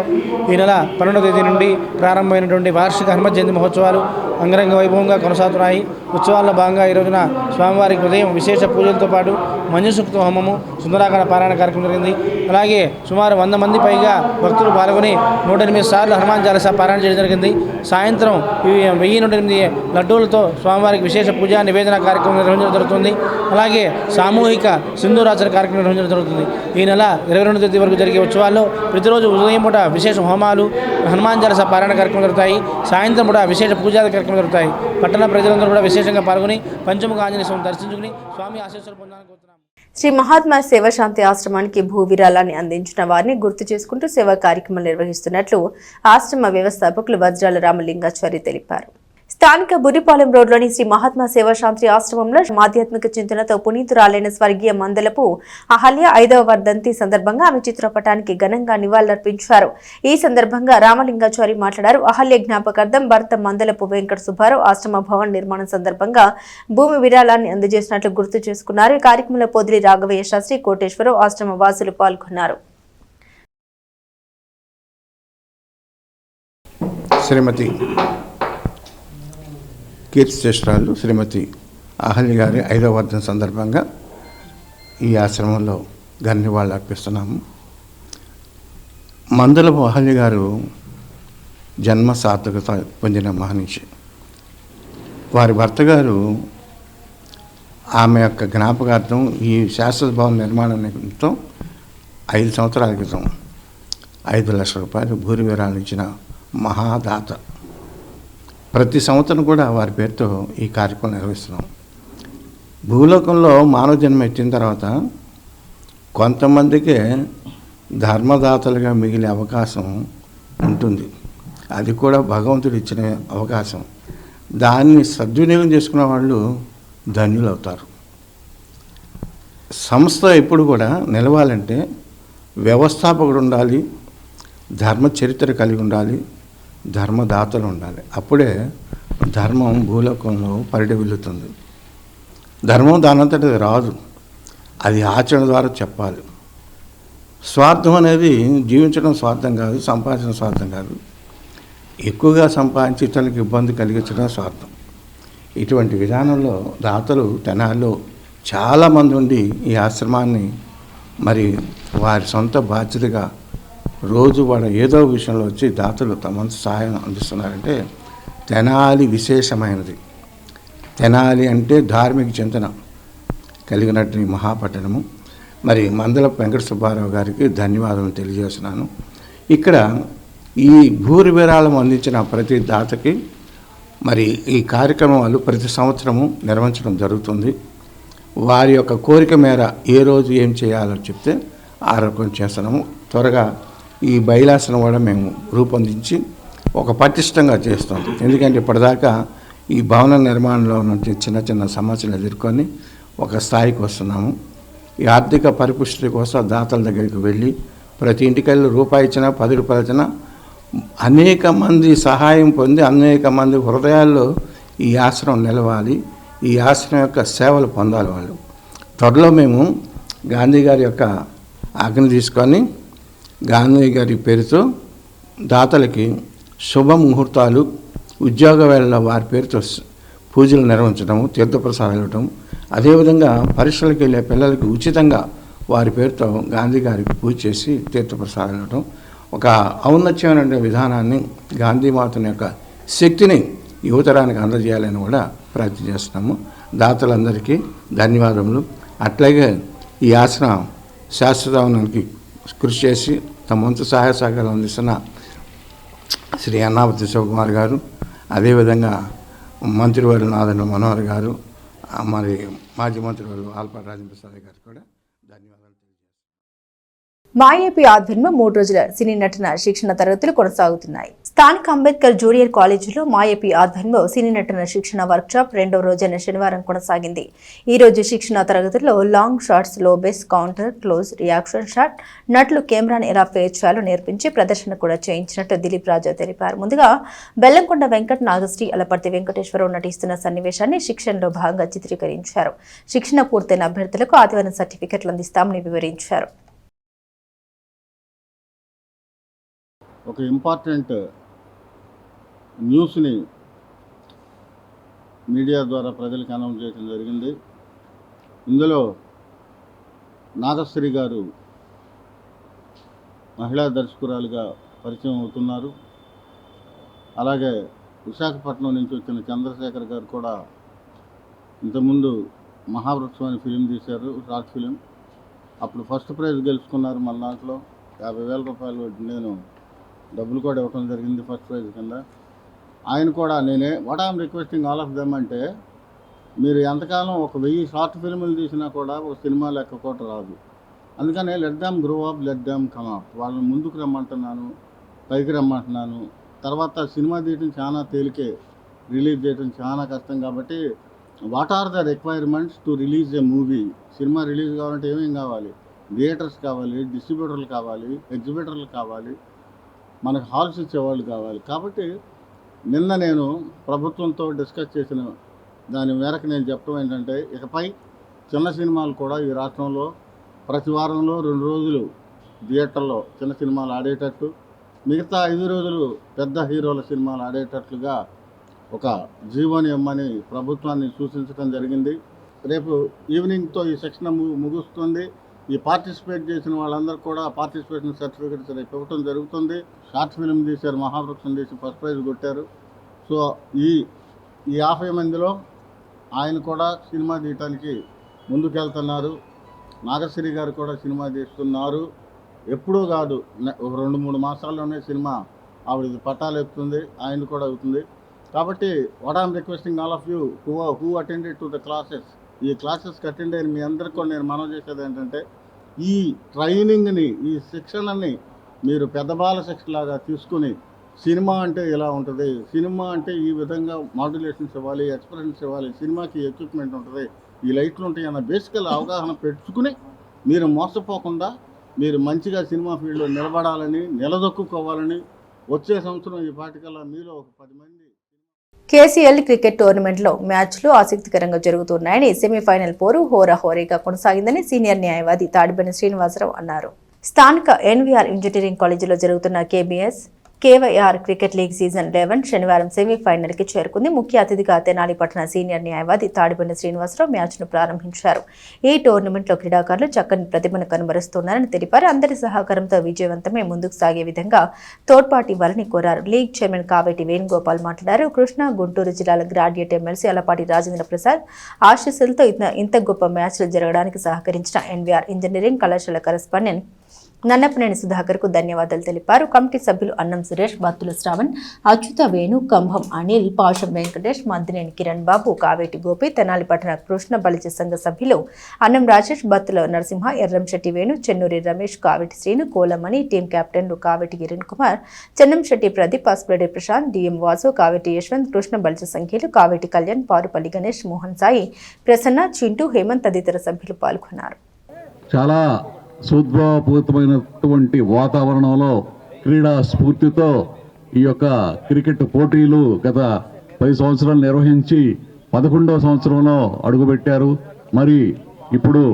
ఈ నెల 12వ తేదీ నుండి ప్రారంభమైనటువంటి వార్షిక హనుమత్ జయంతి మహోత్సవాలు అంగరంగ వైభవంగా కొనసాగుతున్నాయి. ఉత్సవాల్లో భాగంగా ఈ రోజున స్వామివారికి ఉదయం విశేష పూజలతో పాటు మంజుసూక్త హోమము, సుందరాకాండ పారాయణ కార్యక్రమం జరిగింది. అలాగే సుమారు 100 మంది పైగా భక్తులు పాల్గొని 108 సార్లు హనుమాన్ చాలీసా పారాయణ చేయడం జరిగింది. సాయంత్రం 1108 లడ్డూలతో స్వామివారికి విశేష పూజ నివేదన కార్యక్రమం నిర్వహించడం జరుగుతుంది. అలాగే సామూహిక సింధూరాచరణ కార్యక్రమం నిర్వహించడం జరుగుతుంది. ఈ నెల 22వ తేదీ వరకు జరిగే ఉత్సవాల్లో ప్రతిరోజు ఉదయం పూట విశేష హోమాలు, హనుమాన్ చాలీసా పారాయణ కార్యక్రమం జరుగుతాయి. సాయంత్రం పూట విశేష పూజాది కార్యక్రమం జరుగుతాయి. పట్టణ ప్రజలందరూ కూడా విశేషంగా పాల్గొని పంచముఖ ఆంజనేయ స్వామిని దర్శించుకుని స్వామి ఆశీస్సులు పొందాలని కోరుతున్నాము. శ్రీ మహాత్మా సేవాశాంతి ఆశ్రమానికి భూ విరాళాన్ని అందించిన వారిని గుర్తు చేసుకుంటూ సేవా కార్యక్రమాలు నిర్వహిస్తున్నట్లు ఆశ్రమ వ్యవస్థాపకులు వజ్రాల రామలింగాచారి తెలిపారు. స్థానిక బురిపాలెం రోడ్లోని శ్రీ మహాత్మా సేవాశాంతి ఆశ్రమంలో ఆధ్యాత్మిక చింతనతో పునీతురాలైన స్వర్గీయ మందలపు అహల్య 5వ వర్ధంతి సందర్భంగా ఆమె చిత్రపటానికి ఘనంగా నివాళులర్పించారు. ఈ సందర్భంగా రామలింగాచారి మాట్లాడారు. అహల్య జ్ఞాపకార్థం భర్త మందలపు వెంకట సుబ్బారావు ఆశ్రమ భవన్ నిర్మాణం సందర్భంగా భూమి విరాళాన్ని అందజేసినట్లు గుర్తు చేసుకున్నారు. ఈ కార్యక్రమంలో పొదిలి రాఘవయ్య శాస్త్రి, కోటేశ్వరరావు ఆశ్రమ వాసులు పాల్గొన్నారు. శ్రీమతి కీర్తిశేషురాలు శ్రీమతి అహల్య గారి 5వ వర్ధంతి సందర్భంగా ఈ ఆశ్రమంలో ఘన నివాళులు అర్పిస్తున్నాము. మందలపు అహల్య గారు జన్మ సార్థకత పొందిన మహనీషి. వారి భర్త గారు ఆమె యొక్క జ్ఞాపకార్థం ఈ శాశ్వత భవన నిర్మాణం నిమిత్తం 5 సంవత్సరాల క్రితం 5 లక్షల రూపాయలు భూరి విరాళం ఇచ్చిన మహాదాత. ప్రతి సంవత్సరం కూడా వారి పేరుతో ఈ కార్యక్రమం నిర్వహిస్తున్నాం. భూలోకంలో మానవ జన్మ ఎత్తిన తర్వాత కొంతమందికే ధర్మదాతలుగా మిగిలే అవకాశం ఉంటుంది. అది కూడా భగవంతుడు ఇచ్చిన అవకాశం. దాన్ని సద్వినియోగం చేసుకున్న వాళ్ళు ధన్యులు అవుతారు. సంస్థ ఎప్పుడు కూడా నిలవాలంటే వ్యవస్థాపకుడు ఉండాలి, ధర్మ చరిత్ర కలిగి ఉండాలి, ధర్మదాతలు ఉండాలి. అప్పుడే ధర్మం భూలోకంలో పరిడవిల్లుతుంది. ధర్మం దానంతటి రాదు, అది ఆచరణ ద్వారా చెప్పాలి. స్వార్థం అనేది జీవించడం స్వార్థం కాదు, సంపాదించడం స్వార్థం కాదు. ఎక్కువగా సంపాదించి ఇతరులకు ఇబ్బంది కలిగించడం స్వార్థం. ఇటువంటి విధానంలో దాతలు తెనాలిలో చాలామంది ఉండి ఈ ఆశ్రమాన్ని మరి వారి సొంత బాధ్యతగా రోజు వాళ్ళ ఏదో విషయంలో వచ్చి దాతలు తమ సహాయం అందిస్తున్నారంటే తెనాలి విశేషమైనది. తెనాలి అంటే ధార్మిక చింతన కలిగినట్టు మహాపట్టణము. మరి మందలపు వెంకట సుబ్బారావు గారికి ధన్యవాదాలు తెలియజేస్తున్నాను. ఇక్కడ ఈ భూరి విరాళం అందించిన ప్రతి దాతకి మరి ఈ కార్యక్రమాలు ప్రతి సంవత్సరము నిర్వహించడం జరుగుతుంది. వారి యొక్క కోరిక మేర ఏ రోజు ఏం చేయాలో చెప్తే ఆ రకం చేస్తున్నాము. త్వరగా ఈ బయలాసనం కూడా మేము రూపొందించి ఒక పటిష్టంగా చేస్తాం. ఎందుకంటే ఇప్పటిదాకా ఈ భవన నిర్మాణంలో నుంచి చిన్న చిన్న సమస్యలు ఎదుర్కొని ఒక స్థాయికి వస్తున్నాము. ఈ ఆర్థిక పరిపుష్టి కోసం దాతల దగ్గరికి వెళ్ళి ప్రతి ఇంటికెళ్ళి రూపాయి ఇచ్చినా 10 రూపాయలు ఇచ్చినా అనేక మంది సహాయం పొంది అనేక మంది హృదయాల్లో ఈ ఆశ్రమం నిలవాలి, ఈ ఆశ్రమం యొక్క సేవలు పొందాలి వాళ్ళు. త్వరలో మేము గాంధీ గారి యొక్క ఆజ్ఞ తీసుకొని గాంధీ గారి పేరుతో దాతలకి శుభ ముహూర్తాలు, ఉద్యోగ వేళల్లో వారి పేరుతో పూజలు నిర్వహించడం, తీర్థప్రసాదాలు ఇవ్వటం, అదేవిధంగా పరీక్షలకు వెళ్ళే పిల్లలకి ఉచితంగా వారి పేరుతో గాంధీ గారికి పూజ చేసి తీర్థప్రసాదాలు ఇవ్వటం, ఒక ఔన్నత్యమైన విధానాన్ని గాంధీ మాతని యొక్క శక్తిని యువతరానికి అందజేయాలని కూడా ప్రయత్నం చేస్తున్నాము. దాతలందరికీ ధన్యవాదములు. అట్లాగే ఈ ఆశ్రమం శాశ్వతానికి కృషి చేసి తమ వంతు సహాయ సహకారాలు అందిస్తున్న శ్రీ అన్నాపతి శివకుమార్ గారు, అదేవిధంగా మంత్రివర్యులు నాదెండ్ల మనోహర్ గారు, మరి మాజీ మంత్రివర్యులు ఆల్పాటి రాజేంద్రప్రసాద్ గారికి కూడా ధన్యవాదాలు. మా ఏపీ ఆధ్వర్యంలో 3 రోజుల సినీ నటన శిక్షణ తరగతులు కొనసాగుతున్నాయి. స్థానిక అంబేద్కర్ జూనియర్ కాలేజీలో మా ఏపీ ఆధ్వర్యంలో సినీ నటన శిక్షణ వర్క్షాప్ 2వ రోజైన శనివారం కొనసాగింది. ఈ రోజు శిక్షణ తరగతుల్లో లాంగ్ షాట్స్, లో base, counter, close, reaction shot, నటులు కెమెరాను ఎలా ఫేర్ చేయాలో నేర్పించి ప్రదర్శన కూడా చేయించినట్టు దిలీప్ రాజా తెలిపారు. ముందుగా బెల్లంకొండ వెంకట్, నాగశ్రీ, అలపర్తి వెంకటేశ్వరరావు నటిస్తున్న సన్నివేశాన్ని శిక్షణలో భాగంగా చిత్రీకరించారు. శిక్షణ పూర్తయిన అభ్యర్థులకు ఆదివారం సర్టిఫికెట్లు అందిస్తామని వివరించారు. ఒక ఇంపార్టెంట్ న్యూస్ని మీడియా ద్వారా ప్రజలకు అనౌన్స్ చేయడం జరిగింది. ఇందులో నాగశ్రీ గారు మహిళా దర్శకురాలుగా పరిచయం అవుతున్నారు. అలాగే విశాఖపట్నం నుంచి వచ్చిన చంద్రశేఖర్ గారు కూడా ఇంతకుముందు మహావృక్షం అనే ఫిలిం తీశారు, షార్ట్ ఫిలిం. అప్పుడు ఫస్ట్ ప్రైజ్ గెలుచుకున్నారు. మన దాంట్లో 50,000 రూపాయలు నేను డబ్బులు కూడా ఇవ్వడం జరిగింది ఫస్ట్ ప్రైజ్ కింద. ఆయన కూడా నేనే what I'm requesting all of them అంటే, మీరు ఎంతకాలం ఒక 1000 షార్ట్ ఫిల్ములు తీసినా కూడా ఒక సినిమా లెక్క కూడా రాదు. అందుకనే let them grow up, let them come up. వాళ్ళని ముందుకు రమ్మంటున్నాను, పైకి రమ్మంటున్నాను. తర్వాత సినిమా తీయడం చాలా తేలికే, రిలీజ్ చేయడం చాలా కష్టం. కాబట్టి what are the requirements to release a movie? సినిమా రిలీజ్ కావాలంటే ఏమేం కావాలి? థియేటర్స్ కావాలి, డిస్ట్రిబ్యూటర్లు కావాలి, ఎగ్జిబిటర్లు కావాలి, మనకు హాల్స్ ఇచ్చేవాళ్ళు కావాలి. కాబట్టి నిన్న నేను ప్రభుత్వంతో డిస్కస్ చేసిన దాని మేరకు నేను చెప్పడం ఏంటంటే, ఇకపై చిన్న సినిమాలు కూడా ఈ రాష్ట్రంలో ప్రతి వారంలో 2 రోజులు థియేటర్లో చిన్న సినిమాలు ఆడేటట్టు, మిగతా 5 రోజులు పెద్ద హీరోల సినిమాలు ఆడేటట్లుగా ఒక జీవోని ఇమ్మని ప్రభుత్వాన్ని సూచించడం జరిగింది. రేపు ఈవినింగ్తో ఈ సెక్షన్ ముగుస్తుంది. ఈ పార్టిసిపేట్ చేసిన వాళ్ళందరూ కూడా పార్టిసిపేషన్ సర్టిఫికెట్స్ రేపు ఇవ్వటం జరుగుతుంది. షార్ట్ ఫిల్మ్ తీశారు, మహావృక్షం తీసి ఫస్ట్ ప్రైజ్ కొట్టారు. సో ఈ 50 మందిలో ఆయన కూడా సినిమా తీయటానికి ముందుకెళ్తున్నారు. నాగశ్రీ గారు కూడా సినిమా తీస్తున్నారు. ఎప్పుడూ కాదు, ఒక 2-3 మాసాల్లోనే సినిమా ఆవిడది పట్టాలు ఎక్కుతుంది, ఆయన కూడా అవుతుంది. కాబట్టి what I'm requesting all of you who attended to the classes, ఈ క్లాసెస్కి అటెండ్ అయిన మీ అందరికీ కూడా నేను మనవి చేసేది ఏంటంటే, ఈ ట్రైనింగ్ని, ఈ శిక్షణని మీరు పెద్ద బాల శిక్షణ లాగా తీసుకుని సినిమా అంటే ఇలా ఉంటుంది, సినిమా అంటే ఈ విధంగా మాడ్యులేషన్స్ ఇవ్వాలి, ఎక్స్ప్రెషన్స్ ఇవ్వాలి, సినిమాకి ఎక్విప్మెంట్ ఉంటుంది, ఈ లైట్లు ఉంటాయి అన్న బేసికల్ అవగాహన పెట్టుకుని మీరు మోసపోకుండా మీరు మంచిగా సినిమా ఫీల్డ్లో నిలబడాలని, నిలదొక్కుకోవాలని వచ్చే సంవత్సరం ఈ పాటికల్లా మీలో ఒక 10 మంది. కేసీఎల్ క్రికెట్ టోర్నమెంట్లో మ్యాచ్లు ఆసక్తికరంగా జరుగుతున్నాయని, సెమీఫైనల్ పోరు హోరాహోరీగా కొనసాగిందని సీనియర్ న్యాయవాది తాడిబెని శ్రీనివాసరావు అన్నారు. స్థానిక ఎన్వీఆర్ ఇంజనీరింగ్ కాలేజీలో జరుగుతున్న కేవైఆర్ క్రికెట్ లీగ్ సీజన్ 11 శనివారం సెమీఫైనల్కి చేరుకుంది. ముఖ్య అతిథిగా తెనాలి పట్టణ సీనియర్ న్యాయవాది తాడిబెండి శ్రీనివాసరావు మ్యాచ్ను ప్రారంభించారు. ఈ టోర్నమెంట్లో క్రీడాకారులు చక్కని ప్రతిభను కనబరుస్తున్నారని తెలిపారు. అందరి సహకారంతో విజయవంతమే ముందుకు సాగే విధంగా తోడ్పాటు ఇవ్వాలని కోరారు. లీగ్ చైర్మన్ కావేటి వేణుగోపాల్ మాట్లాడారు. కృష్ణా, గుంటూరు జిల్లాల గ్రాడ్యుయేట్ ఎమ్మెల్సీ అలపాటి రాజేంద్ర ప్రసాద్ ఆశీస్సులతో ఇంత గొప్ప మ్యాచ్లు జరగడానికి సహకరించిన ఎన్వీఆర్ ఇంజనీరింగ్ కళాశాల కరెస్పాండెంట్ నన్నపనేని సుధాకర్ కు ధన్యవాదాలు తెలిపారు. కమిటీ సభ్యులు అన్నం సురేష్, బత్తుల శ్రావణ్, అచ్యుత వేణు, కంభం అనిల్, పాషం వెంకటేష్, మద్దినేని కిరణ్ బాబు, కావేటి గోపి, తెనాలి పట్టణ కృష్ణ బలిజ సంఘ సభ్యులు అన్నం రాజేష్, బత్తుల నరసింహ, ఎర్రంశెట్టి వేణు, చెన్నూరి రమేష్, కావేటి శ్రీను, కోలమణి, టీం కెప్టెన్లు కావేటి కిరణ్ కుమార్, చెన్నంశెట్టి ప్రదీప్, అస్పిరెడ్డి ప్రశాంత్, డిఎం వాసు, కావేటి యశ్వంత్, కృష్ణ బలిజ సంఖ్యలు కావేటి కళ్యాణ్, పారుపల్లి గణేష్, మోహన్ సాయి, ప్రసన్న, చింటూ, హేమంత్ తదితర సభ్యులు పాల్గొన్నారు. చాలా సద్భావపూరితమైనటువంటి వాతావరణంలో క్రీడా స్ఫూర్తితో ఈ యొక్క క్రికెట్ పోటీలు గత 10 సంవత్సరాలు నిర్వహించి 11వ సంవత్సరంలో అడుగుపెట్టారు. మరి ఇప్పుడు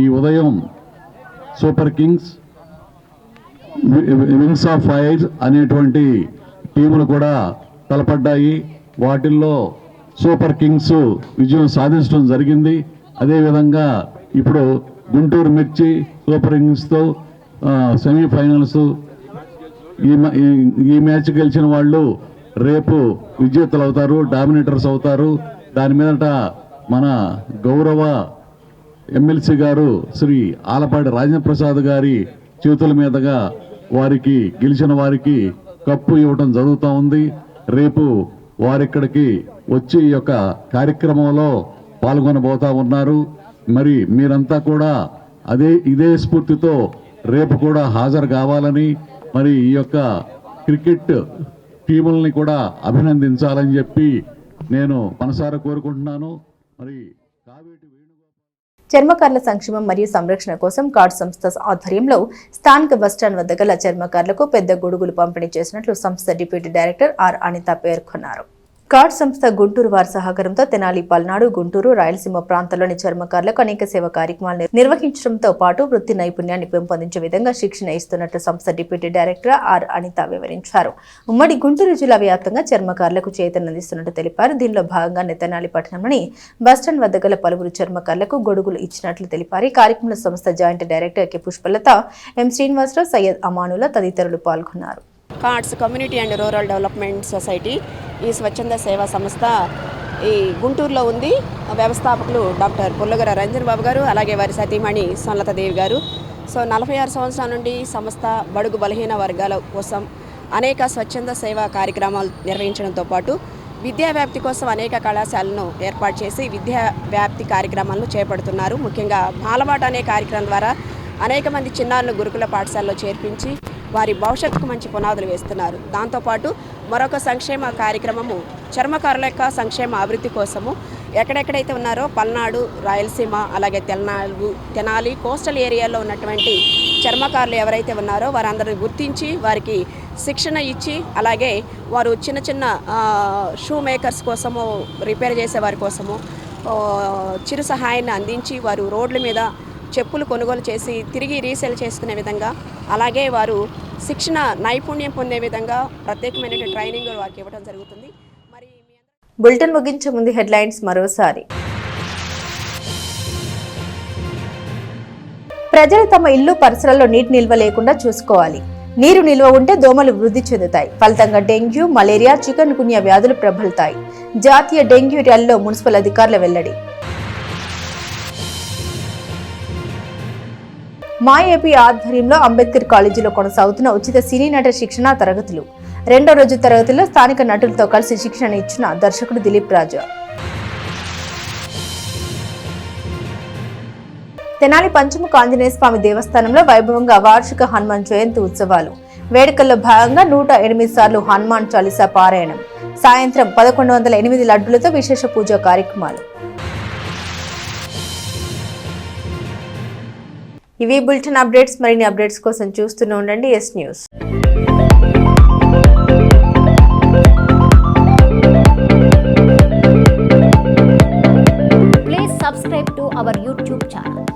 ఈ ఉదయం super Kings, wings of fire అనేటువంటి టీములు కూడా తలపడ్డాయి. వాటిల్లో సూపర్ కింగ్స్ విజయం సాధించడం జరిగింది. అదేవిధంగా ఇప్పుడు గుంటూరు మిర్చి సూపర్ కింగ్స్తో సెమీఫైనల్స్, ఈ మ్యాచ్ గెలిచిన వాళ్ళు రేపు విజేతలు అవుతారు, డామినేటర్స్ అవుతారు. దాని మీదట మన గౌరవ ఎమ్మెల్సీ గారు శ్రీ ఆలపాటి రాజేంద్ర ప్రసాద్ గారి చేతుల మీదుగా వారికి గెలిచిన వారికి కప్పు ఇవ్వటం జరుగుతూ ఉంది. రేపు వారిక్కడికి వచ్చి ఈ యొక్క కార్యక్రమంలో పాల్గొనబోతా ఉన్నారు. మరి మీరంతా కూడా ఇదే స్ఫూర్తితో రేపు కూడా హాజరు కావాలని, మరి ఈ యొక్క క్రికెట్ టీముల్ని కూడా అభినందించాలని చెప్పి నేను మనసారా కోరుకుంటున్నాను. మరి చర్మకారుల సంక్షేమం మరియు సంరక్షణ కోసం కార్డ్ సంస్థ ఆధ్వర్యంలో స్థానిక బస్టాండ్ వద్ద గల చర్మకారులకు పెద్ద గొడుగులు పంపిణీ చేసినట్లు సంస్థ డిప్యూటీ డైరెక్టర్ ఆర్ అనిత పేర్కొన్నారు. కార్డ్ సంస్థ గుంటూరు వారి సహకారంతో తెనాలి, పల్నాడు, గుంటూరు, రాయలసీమ ప్రాంతాల్లోని చర్మకారులకు అనేక సేవా కార్యక్రమాలు నిర్వహించడంతో పాటు వృత్తి నైపుణ్యాన్ని పెంపొందించే విధంగా శిక్షణ ఇస్తున్నట్లు సంస్థ డిప్యూటీ డైరెక్టర్ ఆర్ అనిత వివరించారు. ఉమ్మడి గుంటూరు జిల్లా వ్యాప్తంగా చర్మకారులకు చేతనందిస్తున్నట్టు తెలిపారు. దీనిలో భాగంగా తెనాలి పట్టణంలోని బస్టాండ్ వద్ద గల పలువురు చర్మకారులకు గొడుగులు ఇచ్చినట్లు తెలిపారు. ఈ కార్యక్రమంలో సంస్థ జాయింట్ డైరెక్టర్ కె పుష్పలత, ఎం శ్రీనివాసరావు, సయ్యద్ అమానుల తదితరులు పాల్గొన్నారు. Cards community and rural development society ఈ స్వచ్ఛంద సేవా సంస్థ ఈ గుంటూరులో ఉంది. వ్యవస్థాపకులు డాక్టర్ పుల్లగర రంజన్ బాబు గారు, అలాగే వారి సతీమణి సొన్నతదేవి గారు. సో 46 సంవత్సరాల నుండి సంస్థ బడుగు బలహీన వర్గాల కోసం అనేక స్వచ్ఛంద సేవా కార్యక్రమాలు నిర్వహించడంతో పాటు విద్యా వ్యాప్తి కోసం అనేక కళాశాలను ఏర్పాటు చేసి విద్యా వ్యాప్తి కార్యక్రమాలను చేపడుతున్నారు. ముఖ్యంగా బాలబాట అనే కార్యక్రమం ద్వారా అనేక మంది చిన్నారులను గురుకుల పాఠశాలలో చేర్పించి వారి భవిష్యత్తుకు మంచి పునాదులు వేస్తున్నారు. దాంతోపాటు మరొక సంక్షేమ కార్యక్రమము చర్మకారుల యొక్క సంక్షేమ అభివృద్ధి కోసము ఎక్కడెక్కడైతే ఉన్నారో పల్నాడు, రాయలసీమ, అలాగే తెనాలి కోస్టల్ ఏరియాలో ఉన్నటువంటి చర్మకారులు ఎవరైతే ఉన్నారో వారందరిని గుర్తించి వారికి శిక్షణ ఇచ్చి, అలాగే వారు చిన్న చిన్న షూ మేకర్స్ కోసము, రిపేర్ చేసే వారి కోసము చిరు సహాయాన్ని అందించి వారు రోడ్ల మీద చెప్పులు కొనుగోలు చేసి తిరిగి రీసేల్ చేసుకునే విధంగా, అలాగే వారు శిక్షణ నైపుణ్యం పొందే విధంగా ప్రత్యేకమైన ట్రైనింగ్ వారికి ఇవ్వడం జరుగుతుంది. మరి బులెటిన్ ముగించే ముందు హెడ్లైన్స్ మరోసారి. ప్రజలు తమ ఇల్లు పరిసరాల్లో నీటి నిల్వ లేకుండా చూసుకోవాలి. నీరు నిల్వ ఉంటే దోమలు వృద్ధి చెందుతాయి. ఫలితంగా డెంగ్యూ, మలేరియా, చికెన్ గున్యా వ్యాధులు ప్రబలుతాయి. జాతీయ డెంగ్యూ ర్యాలీలో మున్సిపల్ అధికారుల వెల్లడి. మా ఏపీ ఆధ్వర్యంలో అంబేద్కర్ కాలేజీలో కొనసాగుతున్న ఉచిత సినీ నట శిక్షణ తరగతులు. 2వ రోజు తరగతిలో స్థానిక నటులతో కలిసి శిక్షణ ఇచ్చిన దర్శకుడు దిలీప్ రాజా. తెనాలి పంచముఖ ఆంజనేయ స్వామి దేవస్థానంలో వైభవంగా వార్షిక హనుమాన్ జయంతి ఉత్సవాలు. వేడుకల్లో భాగంగా 108 సార్లు హనుమాన్ చాలీసా పారాయణం. సాయంత్రం 1108 లడ్డులతో విశేష పూజా కార్యక్రమాలు. ఇవి బులెటిన్ అప్డేట్స్. మరిన్ని అప్డేట్స్ కోసం చూస్తూనే ఉండండి yes news. Please subscribe to our YouTube channel.